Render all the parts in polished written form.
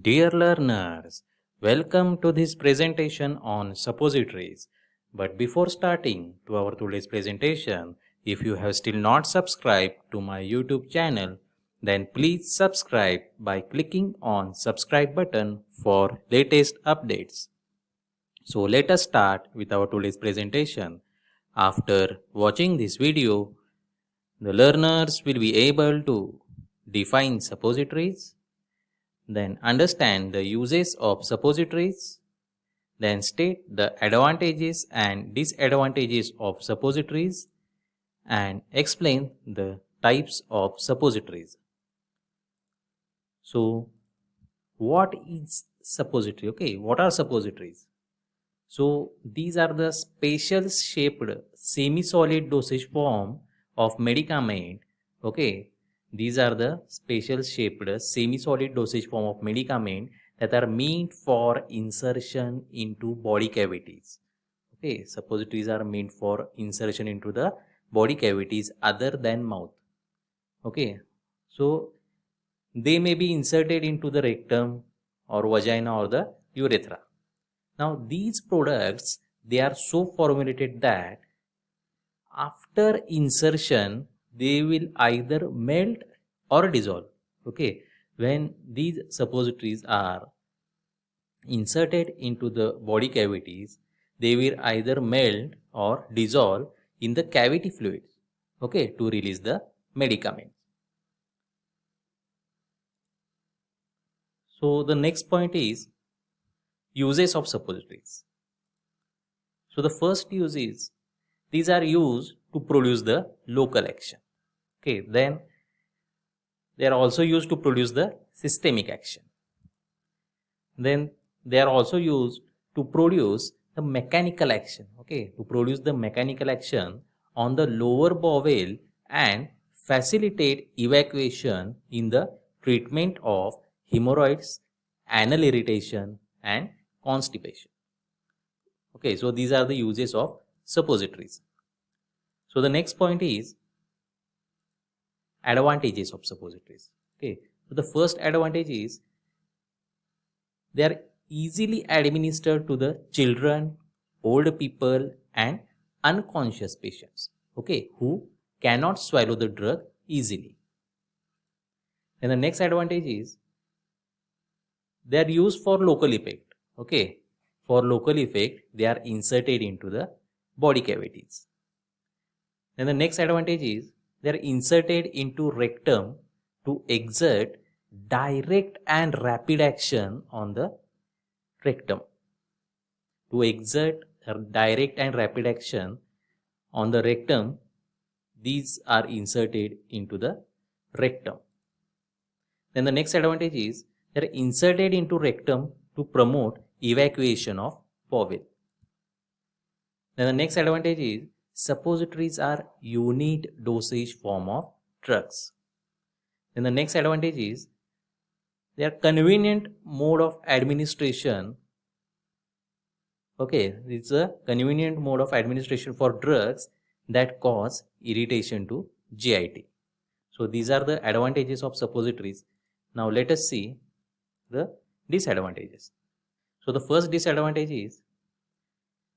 Dear learners, welcome to this presentation on suppositories. But before starting to our today's presentation, if you have still not subscribed to my YouTube channel, then please subscribe by clicking on subscribe button for latest updates. So let us start with our today's presentation. After watching this video, the learners will be able to define suppositories, then understand the uses of suppositories, then state the advantages and disadvantages of suppositories, and explain the types of suppositories. So, what is suppository? Okay, what are suppositories? So, these are the special shaped semi-solid dosage form of medicament. Okay, these are the special shaped semi-solid dosage form of medicament that are meant for insertion into body cavities. Okay, suppositories are meant for insertion into the body cavities other than mouth. Okay, so they may be inserted into the rectum or vagina or the urethra. Now these products, they are so formulated that after insertion they will either melt or dissolve. Okay, when these suppositories are inserted into the body cavities, they will either melt or dissolve in the cavity fluids, okay, to release the medicament. So the next point is uses of suppositories. So the first use is these are used to produce the local action. Okay, then they are also used to produce the systemic action. Then they are also used to produce the mechanical action. Okay, to produce the mechanical action on the lower bowel and facilitate evacuation in the treatment of hemorrhoids, anal irritation, and constipation. Okay, so these are the uses of suppositories. So the next point is advantages of suppositories. Okay, so the first advantage is they are easily administered to the children, old people, and unconscious patients, okay, who cannot swallow the drug easily. And the next advantage is they are used for local effect. Okay, for local effect they are inserted into the body cavities. Then the next advantage is they are inserted into rectum to exert direct and rapid action on the rectum. To exert a direct and rapid action on the rectum, these are inserted into the rectum. Then the next advantage is they are inserted into rectum to promote evacuation of bowel. Then the next advantage is suppositories are unit dosage form of drugs. Then the next advantage is they are convenient mode of administration. Okay, it's a convenient mode of administration for drugs that cause irritation to GIT. So these are the advantages of suppositories. Now let us see the disadvantages. So the first disadvantage is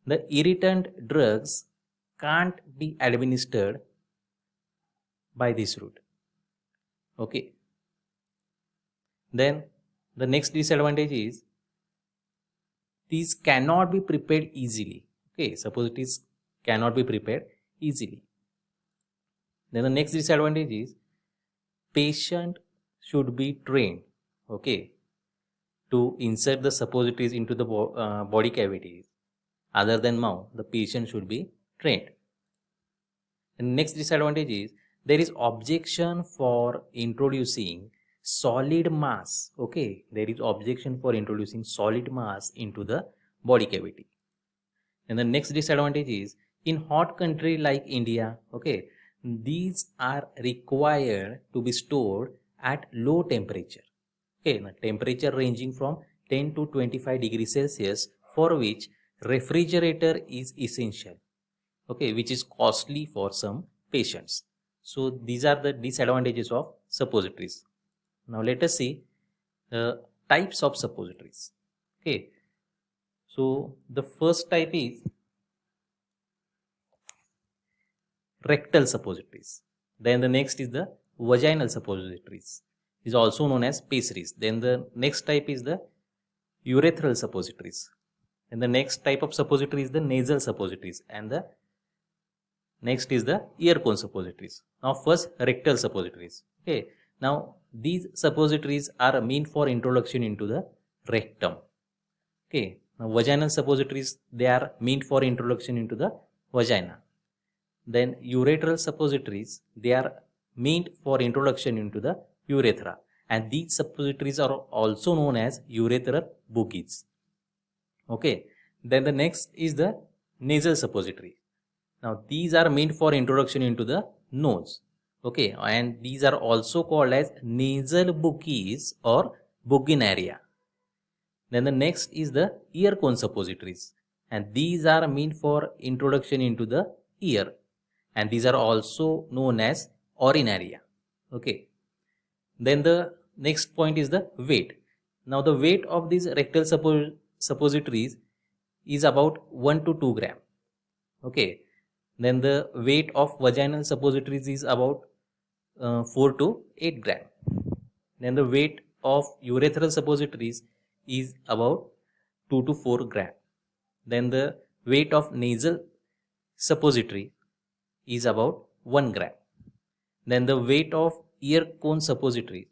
the irritant drugs can't be administered by this route. Okay. Then the next disadvantage is these cannot be prepared easily. Okay, suppositories cannot be prepared easily. Then the next disadvantage is patient should be trained, okay, to insert the suppositories into the body cavities other than mouth. The patient should be trained. The next disadvantage is there is objection for introducing solid mass. Okay, there is objection for introducing solid mass into the body cavity. And the next disadvantage is in hot country like India, okay, these are required to be stored at low temperature. Okay, the temperature ranging from 10 to 25 degrees Celsius, for which refrigerator is essential. Okay, which is costly for some patients. So these are the disadvantages of suppositories. Now let us see the types of suppositories. Okay, so the first type is rectal suppositories. Then the next is the vaginal suppositories, is also known as pessaries. Then the next type is the urethral suppositories. And the next type of suppository is the nasal suppositories, and the next is the ear cone suppositories. Now first rectal suppositories. Okay, now these suppositories are meant for introduction into the rectum. Okay, now vaginal suppositories, they are meant for introduction into the vagina. Then urethral suppositories, they are meant for introduction into the urethra, and these suppositories are also known as urethral boogies. Okay, then the next is the nasal suppository. Now these are meant for introduction into the nose. Okay, and these are also called as nasal boogies or buginaria. Then the next is the ear cone suppositories, and these are meant for introduction into the ear, and these are also known as urinaria. Okay, then the next point is the weight. Now the weight of these rectal suppositories is about 1 to 2 gram. Okay, then the weight of vaginal suppositories is about 4 to 8 gram. Then the weight of urethral suppositories is about 2 to 4 gram. Then the weight of nasal suppository is about 1 gram. Then the weight of ear cone suppository,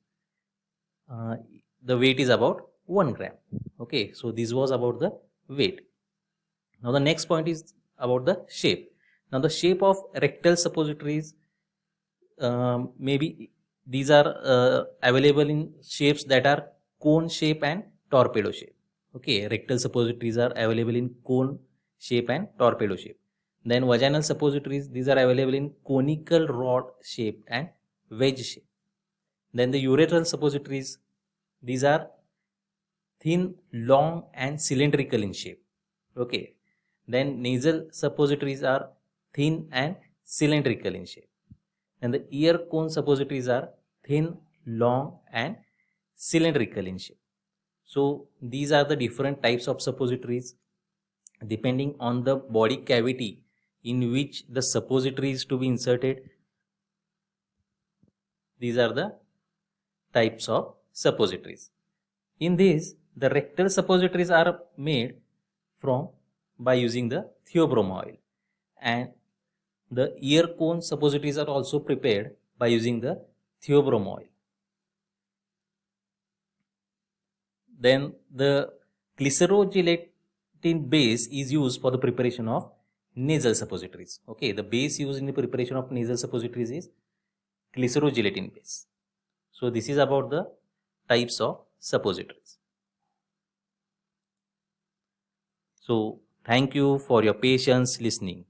the weight is about 1 gram. Okay, so this was about the weight. Now the next point is about the shape. Now the shape of rectal suppositories, maybe these are available in shapes that are cone shape and torpedo shape. Okay, rectal suppositories are available in cone shape and torpedo shape. Then vaginal suppositories, these are available in conical rod shape and wedge shape. Then the urethral suppositories, these are thin, long and cylindrical in shape. Okay, then nasal suppositories are thin and cylindrical in shape. And the ear cone suppositories are thin, long and cylindrical in shape. So these are the different types of suppositories. Depending on the body cavity in which the suppository is to be inserted, these are the types of suppositories. In this, the rectal suppositories are made from by using the theobroma oil, and the ear cone suppositories are also prepared by using the theobroma oil. Then the glycerogelatin base is used for the preparation of nasal suppositories. Okay, the base used in the preparation of nasal suppositories is glycerogelatin base. So this is about the types of suppositories. So thank you for your patience listening.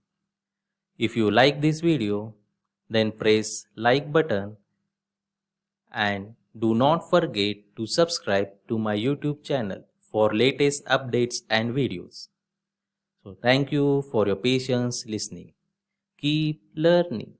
If you like this video, then press like button and do not forget to subscribe to my YouTube channel for latest updates and videos. So thank you for your patience listening. Keep learning.